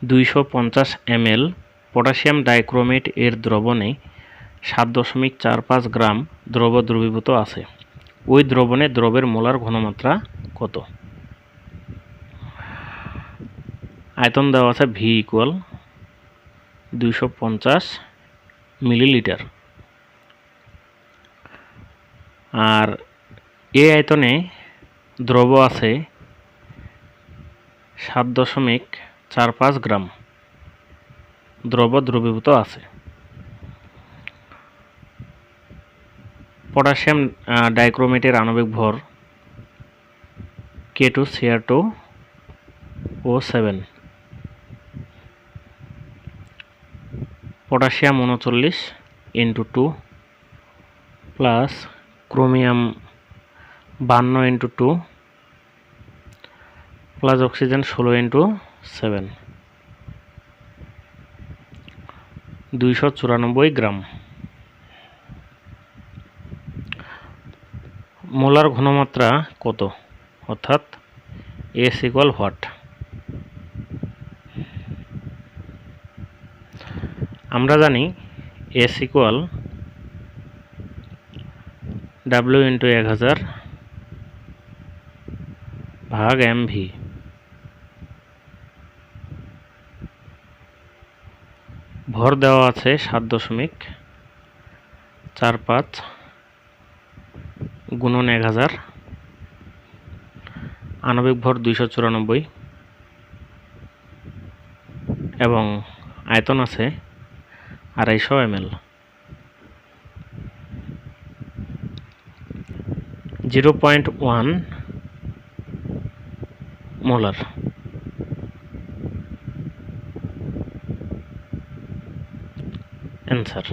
250 ml potassium dichromate এর দ্রবণে 7.45 গ্রাম দ্রব দ্রবীভূত আছে। ওই দ্রবণে দ্রবের মোলার ঘনমাত্রা কত? আয়তন দেওয়া আছে V = 250 মিলিলিটার। আর এই আয়তনে দ্রব আছে 7.45 গ্রাম দ্রব দ্রবীভূত আছে। পটাশিয়াম ডাইক্রোমেটের আণবিক ভর K2Cr2O7, potassium 39 × 2 plus chromium 52 × 2 plus oxygen 16 × 7, 294 গ্রাম। মোলার ঘনমাত্রা কত? অর্থাৎ S = what? আমরা জানি S = W × 1000 ভাগ mv। ভর দেওয়া আছে 7.45 × 1000, আণবিক ভর 294 এবং আয়তন আছে 250 ml। 0.1 মোলার। অ্যান্সার।